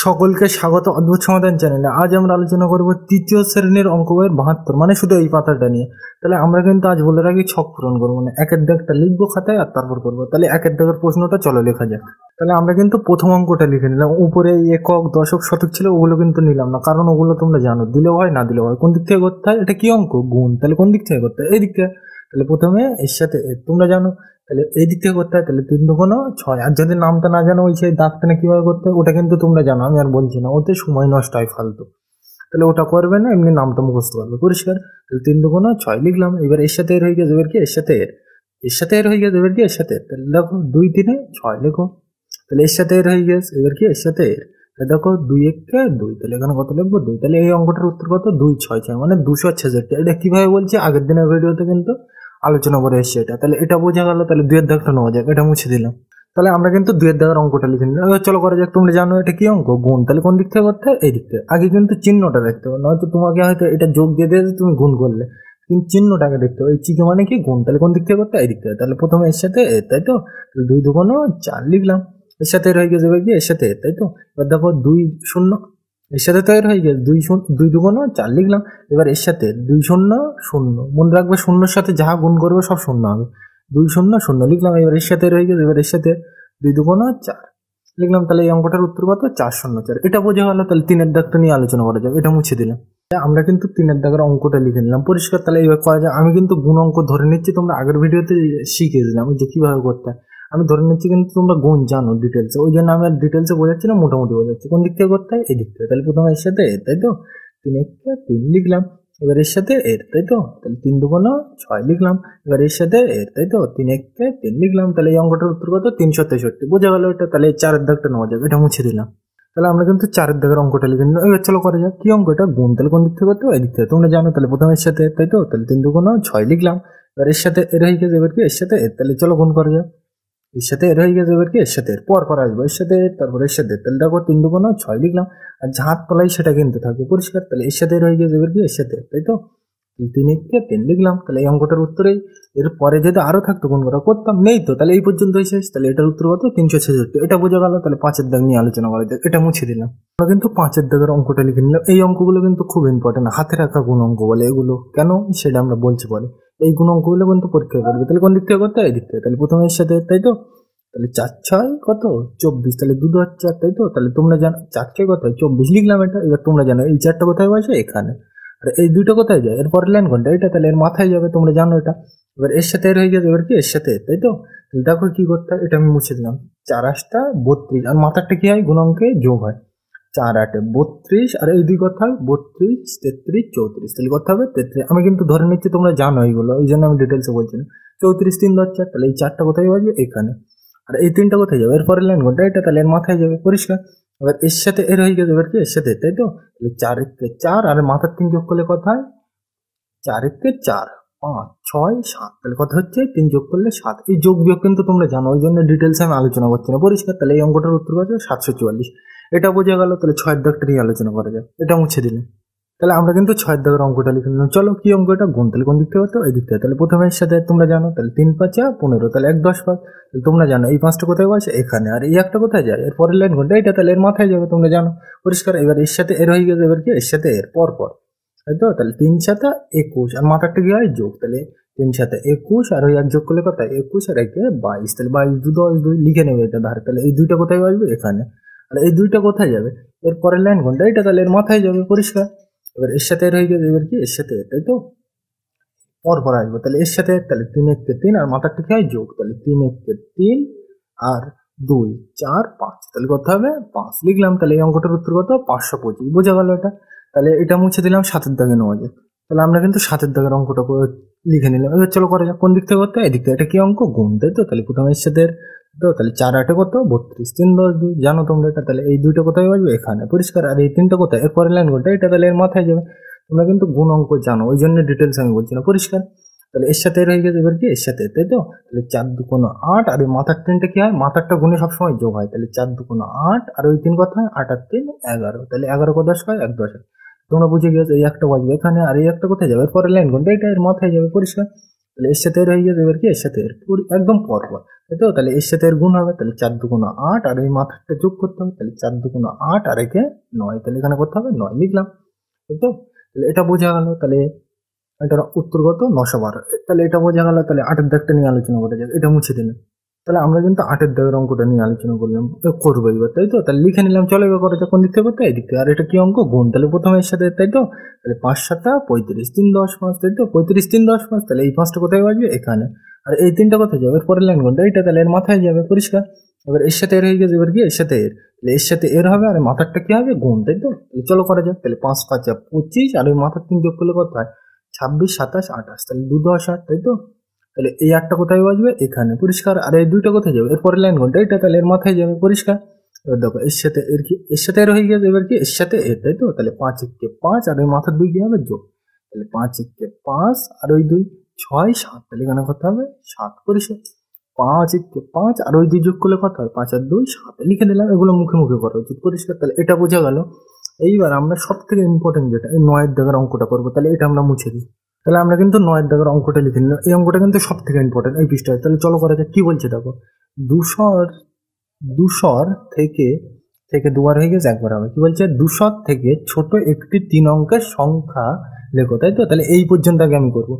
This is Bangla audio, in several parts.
সকলকে স্বাগত অদ্ভুত সমাধান চ্যানেলে। আজ আমরা আলোচনা করব তৃতীয় শ্রেণীর অঙ্ক বইয়ের 72, মানে শুধু এই পাতাটা নিয়ে। তাহলে আমরা কিন্তু আজ বলে রাখি ছক পূরণ করবো, মানে একের দাগটা লিখবো খাতায় আর তারপর করবো। তাহলে একের দাগের প্রশ্নটা চলো লেখা যাক। তাহলে আমরা কিন্তু প্রথম অঙ্কটা লিখে নিলাম। উপরে একক দশক শতক ছিল, ওগুলো কিন্তু নিলাম না, কারণ ওগুলো তোমরা জানো, দিলেও হয় না দিলেও হয়। কোন দিক থেকে করতে হয়? এটা কি অঙ্ক? গুণ। তাহলে কোন দিক থেকে করতে হয়? এই দিক থেকে। তাহলে প্রথমে এর সাথে তোমরা জানো, তাহলে এই দিক থেকে করতে হয়। তাহলে 3 দুগুণ 6। আর যদি নামটা না জানো, ওই সেই দাগটা কিভাবে করতে হয় ওটা কিন্তু তোমরা জানো, আমি আর বলছি না, ওতে সময় নষ্ট হয় ফালতু। তাহলে ওটা করবে না, এমনি নামটা মুখস্থ করবে, পরিষ্কার। তাহলে 3 দুগুণ 6 লিখলাম। এবার এর সাথে এর হয়ে গেছে, এবার কি এর সাথে এর, এর সাথে এর হয়ে গেছে, এবার কি এর সাথে এর। তাহলে দেখো 2 3 6 লেখো। তাহলে এর সাথে এর হয়ে গেছে, এবার কি এর সাথে এর। দেখো 2 1 2, তাহলে এখানে কত লিখবো? 2। তাহলে এই অঙ্কটার উত্তর কত? 2 6 6, মানে 266। এটা কিভাবে বলছি আগের দিনের ভিডিওতে কিন্তু আলোচনা করে এসছে এটা। তাহলে এটা বোঝা গেল। তাহলে 2 এর দাগটা নেওয়া যাক, এটা মুছে দিলাম। তাহলে আমরা কিন্তু 2 এর দাগের অঙ্কটা লিখে নিলাম। এবার চলো করা যাক। তোমরা জানো এটা কি অঙ্ক? গুণ। তাহলে কোন দিক থেকে করতে হয়? এই দিক থেকে। আগে কিন্তু চিহ্নটা দেখতে হবে, নয়তো তোমাকে হয়তো এটা যোগ দিয়ে দিয়ে তুমি গুণ করলে, কিন্তু চিহ্নটাকে দেখতে হবে। এই চিহ্ন মানে কি? গুণ। তাহলে কোন দিক থেকে করতে হয়? এই দিক থেকে। তাহলে প্রথমে এর সাথে এর, তাই তো। 2 দুগুণ 4 লিখলাম। এর সাথে এর হয়ে গেছে, এবার কি এর সাথে এর, তাই তো। এবার দেখো 2 0, এর সাথে তো এর হয়ে গেছে 2 দুগুণ 4 লিখলাম। এবার এর সাথে 2 0 0, মনে রাখবে শূন্যর সাথে যাহা গুণ করবে সব শূন্য হবে। 2 0 0 লিখলাম। এবার এর সাথে এর হয়ে গেছে, এবার এর সাথে 2 দুগুণ 4 লিখলাম। তাহলে এই অঙ্কটার উত্তর কত? 404। এটা বোঝা গেল। তাহলে 3 এর দাগটা নিয়ে আলোচনা করা যাক, এটা মুছে দিলাম। আমরা কিন্তু 3 এর দাগের অঙ্কটা লিখে নিলাম, পরিষ্কার। তাহলে এবার করা যায়। আমি কিন্তু গুণ অঙ্ক ধরে নিচ্ছি, তোমরা আগের ভিডিওতে শিখেছিলাম যে কিভাবে করতে হয়। আমি ধরে নিচ্ছি কিন্তু তোমরা গুণ জানো ডিটেলসে, ওই জন্য আমি আর ডিটেলসে বোঝাচ্ছি না, মোটামুটি বোঝাচ্ছি। কোন দিক থেকে করতে হয়? এই দিক থেকে। তাহলে প্রথমে এর সাথে এর, তাই তো। 3 1 3 লিখলাম। এবার এর সাথে এর, তাই তো। তাহলে 3 দুগুণ 6 লিখলাম। এবার এর সাথে এর, তাই তো। 3 1 3 লিখলাম। তাহলে এই অঙ্কটার উত্তর কত? 363। বোঝা গেল এটা। তাহলে এই 4 এর দাগটা নেওয়া যাবে, এটা মুছে দিলাম। তাহলে আমরা কিন্তু 4 এর দাগের অঙ্কটা লিখে নিলাম। এবার চলো করা যাক। কি অঙ্ক এটা? গুণ। তাহলে কোন দিক থেকে করতে হয়? এই দিক থেকে। তোমরা জানো। তাহলে প্রথমে এর সাথে, তাই তো। তাহলে 3 দুগুণ 6 লিখলাম। এবার এর সাথে এর হয়ে গেছে, এবার কি এর সাথে এর। তাহলে চলো গুণ করা যাক। এর সাথে এর হয়ে গেছে, এবার কি এর সাথে এর, পর পর আসবো। এর সাথে তারপর এর সাথে। তাহলে দেখো 3 দুগুণ 6 লিখলাম। আর হাত তলায় সেটা কিন্তু থাকবে, পরিষ্কার। তাহলে এর সাথে এর হয়ে গেছে, এবার কি এর সাথে, তাই তো। 3 1 3 লিখলাম। তাহলে এই অঙ্কটার উত্তরেই এর পরে যদি আরো থাকতো গুণ করা, করতাম, নেই তো। তাহলে এই পর্যন্তই শেষ। তাহলে এটার উত্তর কত? 366। এটা বোঝা গেল। তাহলে 5 এর দাগ নিয়ে আলোচনা করা যাক, এটা মুছে দিলাম। আমরা কিন্তু 5 এর দাগের অঙ্কটা লিখে নিলাম। এই অঙ্কগুলো কিন্তু খুব ইম্পর্টেন্ট, হাতে রাখা গুণ অঙ্ক বলে এগুলো। কেন সেটা আমরা বলছি পরে। এই গুণ অঙ্কগুলো কিন্তু পরীক্ষায় করবে। তাহলে কোন দিক থেকে করতে হয়? এই দিক থেকে। তাহলে প্রথমে এর সাথে, তাই তো। তাহলে 4 6 কত? 24। তাহলে 2 2 4, তাই তো। তাহলে তোমরা জানো 4 6 কত? 24 লিখলাম এটা। এবার তোমরা জানো এই 4টা কোথায় বসে? এখানে। আর এই 2টা কোথায় যায়? এরপর লাইন কোনটা? এটা। তাহলে এর মাথায় যাবে, তোমরা জানো এটা। এবার এর সাথে এর হয়ে গেছে, এবার কি এর সাথে, তাই তো। তাহলে দেখো কি করতে হয়, এটা আমি মুছে দিলাম। 4 8 32, আর মাথারটা কি হয়? গুণাঙ্কে যোগ হয়। 4 8 32, আর এই দুই কথা হয় 32 33 34। তাহলে কথা হবে 33। আমি কিন্তু ধরে নিচ্ছি তোমরা জানো এইগুলো, ওই জন্য আমি ডিটেলসে বলছি না। 34 3 10 4। তাহলে এই 4টা কোথায় বাজবে? এখানে। আর এই 3টা কোথায় যাবে? এরপরে লাইন কোনটা? এটা। তাহলে এর মাথায় যাবে, পরিষ্কার। এবার এর সাথে এর হয়ে গেছে, এবার কি এর সাথে, তাই তো। তাহলে 4 1 4, আর মাথার 3 যোগ করলে কথা হয় 4 1 4 5 6 7। তাহলে কথা হচ্ছে 3 যোগ করলে 7। এই যোগ বিয়োগ কিন্তু তোমরা জানো, ওই জন্য ডিটেলসে আমি আলোচনা করছি না, পরিষ্কার। তাহলে এই অঙ্কটার উত্তর কত? 744। এটা বোঝা গেল। তাহলে 6 এর দাগটা নিয়ে আলোচনা করা যাক, এটা মুছে দিলাম। তাহলে আমরা কিন্তু 6 এর দাগের অঙ্কটা লিখে নিলাম। চলো কি অঙ্ক এটা? গুণ। তাহলে কোন দিক থেকে করতে হবে? এই দিক থেকে। তাহলে প্রথমে এর সাথে তোমরা জানো, তাহলে 3 5 15, তাহলে 1 10 5। তাহলে তোমরা জানো এই 5টা কোথায় বসে? এখানে। আর এই একটা কোথায় যায়? এর পরের লাইন কোনটা? এটা। তাহলে এর মাথায় যাবে, তোমরা জানো, পরিষ্কার। এবার এর সাথে এর হয়ে গেছে, এবার কি এর সাথে এর, পর পর, তাই তো। তাহলে 3 7 21, আর মাথারটা কি হয়? যোগ। তাহলে 3 7 21, আর ওই 1 যোগ করলে কত? 21 আর 1 22। তাহলে 22 2 10 2 লিখে নেবে এটা ধারে। তাহলে এই 2টা কোথায় আসবে? এখানে। আর এই 2টা কোথায় যাবে? এর পরের লাইন কোনটা? এটা। তাহলে এর মাথায় যাবে, পরিষ্কার। এবার এর সাথে এর হয়ে গেছে, এবার কি এর সাথে, তাই তো। পর পর আসবে। তাহলে এর সাথে, তাহলে 3 1 3, আর মাথারটা কি হয়? যোগ। তাহলে 3 1 3 আর 2 4 5। তাহলে কত হবে? 5 লিখলাম। তাহলে এই অঙ্কটার উত্তর কত? 525। বোঝা গেল এটা। তাহলে এটা মুছে দিলাম। 7 এর দাগে নেওয়া যায়। তাহলে আমরা কিন্তু 7 এর দাগের অঙ্কটা লিখে নিলাম। এবার চলো করা যাক। কোন দিক থেকে করতে হয়? এদিক থেকে। এটা কি অঙ্ক? গুণ, তাই তো। তাহলে প্রথমে এর সাথে তো, তাহলে 4 8 কত? 32 3 10 2, জানো তোমরা এটা। তাহলে এই 2টা কোথায় আসবে? এখানে, পরিষ্কার। আর এই 3টা কোথায়? এর পরের লাইন কোনটা? এটা। তাহলে এর মাথায় যাবে। তোমরা কিন্তু গুণ অঙ্ক জানো, ওই জন্য ডিটেলস আমি বলছি না, পরিষ্কার। তাহলে এর সাথে এর হয়ে গেছে, এবার কি এর সাথে, তাই তো। তাহলে 4 2 8, আর এই মাথার 3টা কি হয়? মাথারটা গুণে সবসময় যোগ হয়। তাহলে 4 2 8, আর ওই 3 কথা হয় 8 আর 3 11। তাহলে 11 ক 10 হয় 1 10। তোমরা বুঝে গেছো। এই একটা বাজবে এখানে, আর এই একটা কোথায় যাবে? এর পরের লাইন কোনটা? এটা। এর মাথায় যাবে, পরিষ্কার। তাহলে এর সাথে এর হয়ে গেছে, এবার কি এর সাথে এর একদম পরপর, তাই তো? তাহলে এর সাথে এর গুণ হবে, তাহলে 4 দুগুণ 8, আর এই মাথাটা যোগ করতে হবে, তাহলে 4 দুগুণ 8 আর একে 9, তাহলে এখানে করতে হবে 9 লিখলাম, তাই তো? তাহলে এটা বোঝা গেল। তাহলে এটার উত্তর কত? 912। তাহলে এটা বোঝা গেল। তাহলে 8-এর দাগটা নিয়ে আলোচনা করা যাক, এটা মুছে দিলাম। তাহলে আমরা কিন্তু 8-এর দাগের অঙ্কটা নিয়ে আলোচনা করলাম, করবো এবার, তাই তো? তাহলে লিখে নিলাম, চলো এবার করা যাক। কোন দিক থেকে করতে? এই দিক থেকে। আর এটা কি অঙ্ক? গুণ। তাহলে প্রথমে এর সাথে, তাই তো? তাহলে 5 7 35, 3 10 5, তাই তো? 35 3 10 5, তাহলে এই 5টা কোথায় আসবে? এখানে। আর এই 3টা কোথায় যাবে? এর পরের লাইন কোনটা? এইটা। তাহলে এর মাথায় যাবে, পরিষ্কার। এবার এর সাথে এর হয়ে গেছে, এবার কি এর সাথে এর, তাহলে এর সাথে এর হবে, আর মাথারটা কি হবে? গুণ, তাই তো? তাহলে চলো করা যাক। তাহলে 5 5 25, আর ওই মাথার 3 যোগ করলে কত হয়? 26 27 28, তাহলে 2 10 8, তাই তো? তাহলে এই 8টা কোথায় আসবে? এখানে, পরিষ্কার। আর এই 2টা কোথায় যাবে? এর পরের লাইন কোনটা? এটা। তাহলে এর মাথায় যাবে, পরিষ্কার। এবার দেখো এর সাথে এর কি, এর সাথে এর হয়ে গেছে, এবার কি এর সাথে এর, তাই তো? তাহলে 5 1 5, আর ওই মাথার 2 কি হবে? যোগ। তাহলে 5 1 5, আর ওই 2 6 7, তাহলে এখানে কত হবে? 7, পরিষ্কার। 5 1 5, আর ওই 2 যোগ করলে কত হয়? 5 আর 2 7, লিখে দিলাম। এগুলো মুখে মুখে করা উচিত, পরিষ্কার। তাহলে এটা বোঝা গেল। এইবার আমরা সব থেকে ইম্পর্টেন্ট যেটা, এই 9-এর দাগের অঙ্কটা করবো। তাহলে এটা আমরা মুছে দিই। তাহলে আমরা কিন্তু 9-এর দাগের অঙ্কটা লিখে নিলাম। এই অঙ্কটা কিন্তু সব থেকে ইম্পর্টেন্ট এই পৃষ্ঠায়। তাহলে চলো করা যাক। কি বলছে দেখো, 200 থেকে থেকে দুবার হয়ে গেছে, একবার হবে। কি বলছে? 200 থেকে ছোট একটি 3 অঙ্কের সংখ্যা লেখো, তাই তো? তাহলে এই পর্যন্ত আগে আমি করবো।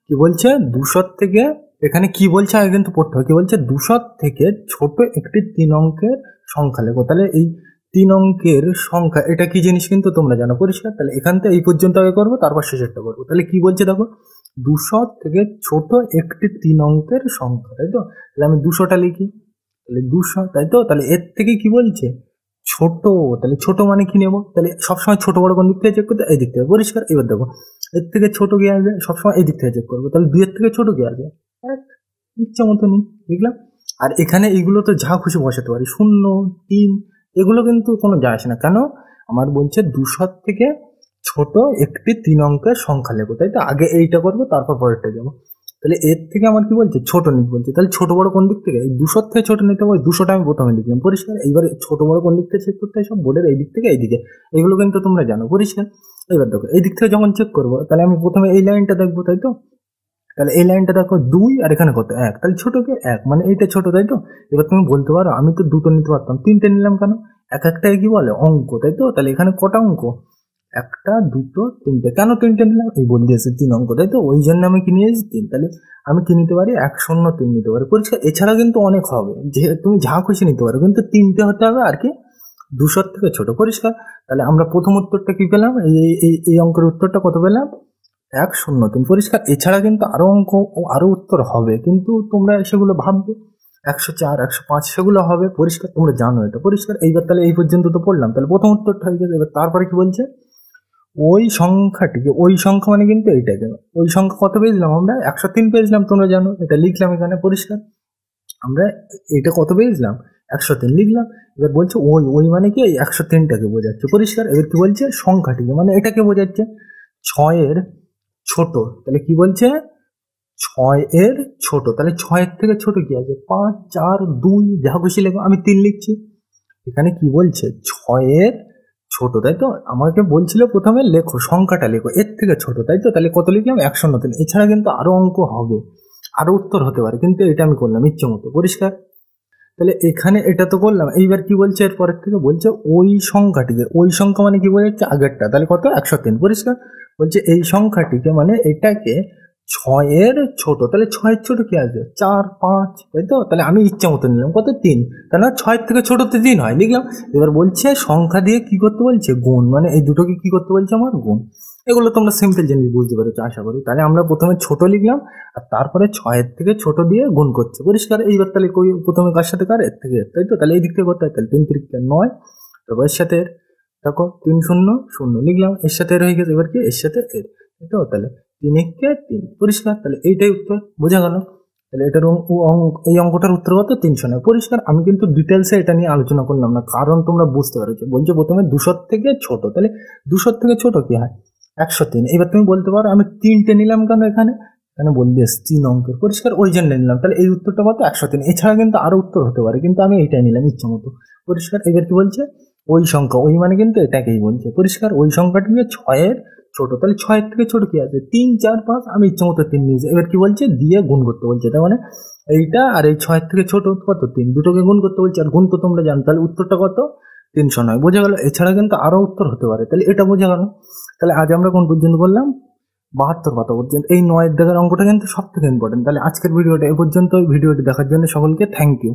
কি বলছে? 200 থেকে, এখানে কি বলছে আগে কিন্তু পড়তে হবে। কি বলছে? 200 থেকে ছোট একটি 3 অঙ্কের সংখ্যা লেখো। তাহলে এই 3 অঙ্কের সংখ্যা, এটা কি জিনিস কিন্তু তোমরা জানো, পরিষ্কার। তাহলে এখান থেকে এই পর্যন্ত আগে করবো, তারপর শেষেরটা করবো। তাহলে কি বলছে দেখো, 200 থেকে ছোট একটি 3 অঙ্কের সংখ্যা, তাই তো? তাহলে আমি 200টা লিখি, তাহলে 200, তাই তো? তাহলে এর থেকে কি বলছে? ছোট। তাহলে ছোট মানে কি নেবো? তাহলে সবসময় ছোট বড় কোন দিক থেকে চেক করতে? এই দিক থেকে, পরিষ্কার। এবার দেখো এর থেকে ছোট কি আসবে? সবসময় এই দিক থেকে চেক করবো। তাহলে 2-এর থেকে ছোট কি আসবে? 1, ইচ্ছা মতো নিই, দেখলাম। আর এখানে এইগুলো তো যা খুশি বসাতে পারি, 0 3, এগুলো কিন্তু কোনো যায় আসে না। কেন? আমার বলছে 200 থেকে ছোট একটি 3 অঙ্কের সংখ্যা লেখো, তাই তো? আগে এইটা করবো, তারপর পরেরটা যাবো। তাহলে এর থেকে আমার কি বলছে? ছোট নিতে বলছে। তাহলে ছোট বড় কোন দিক থেকে? এই 200 থেকে ছোট নিতে হবে। 200টা আমি প্রথমে লিখলাম, পরিষ্কার। এইবারে ছোট বড় কোন দিক থেকে চেক করতে হয়? সব বোর্ডের এই দিক থেকে এইদিকে, এগুলো কিন্তু তোমরা জানো, পরিষ্কার। এবার দেখো এই দিক থেকে যখন চেক করবো, তাহলে আমি প্রথমে এই লাইনটা দেখবো, তাই তো? তাহলে এই লাইনটা দেখো 2, আর এখানে কত? 1, তাহলে ছোটকে 1, মানে এইটা ছোট, তাই তো? এবার তুমি বলতে পারো আমি তো 2টো নিতে পারতাম, 3টে নিলাম কেন? এক একটাই কি বলে? অঙ্ক, তাই তো? তাহলে এখানে কটা অঙ্ক? 1টা 2টো 3টে। কেন 3টে নিলাম? এই বল দিয়েছে 3 অঙ্ক, তাই তো? ওই জন্য আমি কি নিয়েছি? 3। তাহলে আমি কি নিতে পারি? 103 নিতে পারি, পরিষ্কার। এছাড়া কিন্তু অনেক হবে, যে তুমি যা খুশি নিতে পারো, কিন্তু 3টে হতে হবে, আর কি 200 থেকে ছোট, পরিষ্কার। তাহলে আমরা প্রথম উত্তরটা কি পেলাম? এই অঙ্কের উত্তরটা কত পেলাম? 103, পরিষ্কার। এছাড়া কিন্তু আরো অঙ্ক ও আরো উত্তর হবে, কিন্তু তোমরা সেগুলো ভাববে। 104 105 সেগুলো হবে, পরিষ্কার। তোমরা জানো এটা, পরিষ্কার। এইবার তাহলে এই পর্যন্ত তো পড়লাম। তাহলে প্রথম উত্তরটা হয়ে গেছে। এবার তারপরে কি বলছে? ওই সংখ্যাটিকে, ওই সংখ্যা মানে কিন্তু এইটাকে, ওই সংখ্যা কত পেয়েছিলাম আমরা? 103 পেয়েছিলাম, তোমরা জানো। এটা লিখলাম এখানে, পরিষ্কার। আমরা এটা কত পেয়েছিলাম? 103 লিখলাম। এবার বলছে ওই মানে কি? এই 103টাকে বোঝাচ্ছে, পরিষ্কার। এবার কি বলছে? সংখ্যাটিকে, মানে এটাকে বোঝাচ্ছে। 6-এর ছোট, তাহলে কি বলছে? 6-এর ছোট। তাহলে 6-এর থেকে ছোট কি আছে? 5 4 2, যা খুশি লেখো। আমি 3 লিখছি। এখানে কি বলছে? 6-এর ছোট, তাই তো? আমাকে বলছিল প্রথমে লেখো, সংখ্যাটা লেখো এর থেকে ছোট, তাই তো? তাহলে কত লিখলাম? 103। এছাড়া কিন্তু আরো অঙ্ক হবে, আরো উত্তর হতে পারে, কিন্তু এটা আমি করলাম ইচ্ছে মতো, পরিষ্কার। তাহলে এখানে এটা তো করলাম। এইবার কি বলছে? এর পরের থেকে বলছে ওই সংখ্যাটিকে, ওই সংখ্যা মানে কি বোঝাচ্ছে? আগেরটা। তাহলে কত? 103, পরিষ্কার। বলছে এই সংখ্যাটিকে, মানে এটাকে 6-এর ছোট। তাহলে 6-এর ছোট কি আছে? 4 5, তাই তো? তাহলে আমি ইচ্ছা মতো নিলাম কত? 3। কেন? 6-এর থেকে ছোটতে 3 হয়, লিখলাম। এবার বলছে সংখ্যা দিয়ে কি করতে বলছে? গুণ, মানে এই দুটোকে কি করতে বলছে? আমার গুণ। এগুলো তোমরা সিম্পল জিনিস বুঝতে পেরেছো আশা করি। তাহলে আমরা প্রথমে ছোট লিখলাম, আর তারপরে 6-এর থেকে ছোট দিয়ে গুণ করছে, পরিষ্কার। এইবার তাহলে প্রথমে কার সাথে কার? এর থেকে, তাই তো? তাহলে এই দিক থেকে করতে হয়। তাহলে 3 3 9, তারপর এর সাথে এর, দেখো 3 0 0 লিখলাম। এর সাথে এর হয়ে গেছে। এবার কি? এর সাথে এর, তাই তো? তাহলে 3 1 3, পরিষ্কার। তাহলে এইটাই উত্তর, বোঝা গেল। তাহলে এটার এই অঙ্কটার উত্তর কত? 309, পরিষ্কার। আমি কিন্তু ডিটেলসে এটা নিয়ে আলোচনা করলাম না, কারণ তোমরা বুঝতে পারছো। বলছে প্রথমে 200 থেকে ছোট, তাহলে 200 থেকে ছোট কি হয়? 103। এবার তুমি বলতে পারো আমি 3টে নিলাম কেন? এখানে বল দিয়েছ 3 অঙ্কের, পরিষ্কার, ওই জন্য নিলাম। তাহলে এই উত্তরটা কত? 103। এছাড়া কিন্তু আরো উত্তর হতে পারে, কিন্তু আমি এইটাই নিলাম ইচ্ছা মতো, পরিষ্কার। এবার কি বলছে? ওই সংখ্যা, ওই মানে কিন্তু এটাকেই বলছে পরিষ্কার, ওই সংখ্যাটিকে 6-এর ছোট। তাহলে 6-এর থেকে ছোট কি আছে, 3, 4, 5, আমি ইচ্ছা মতো 3 নিয়েছি। এবার কি বলছে, দিয়ে গুণ করতে বলছে। তার মানে এইটা আর এই 6-এর থেকে ছোট কত, 3, দুটোকে গুণ করতে বলছে। আর গুণ তো তোমরা জানো, তাহলে উত্তরটা কত, 309। বোঝা গেল? এছাড়া কিন্তু আরো উত্তর হতে পারে, তাহলে এটা বোঝা গেল। তাহলে আজ আমরা কোন পর্যন্ত বললাম, 72 কত পর্যন্ত। এই 9-এর দাগের অঙ্কটা কিন্তু সব থেকে ইম্পর্টেন্ট। তাহলে আজকের ভিডিওটা এ পর্যন্ত। ভিডিওটি দেখার জন্য সকলকে থ্যাংক ইউ।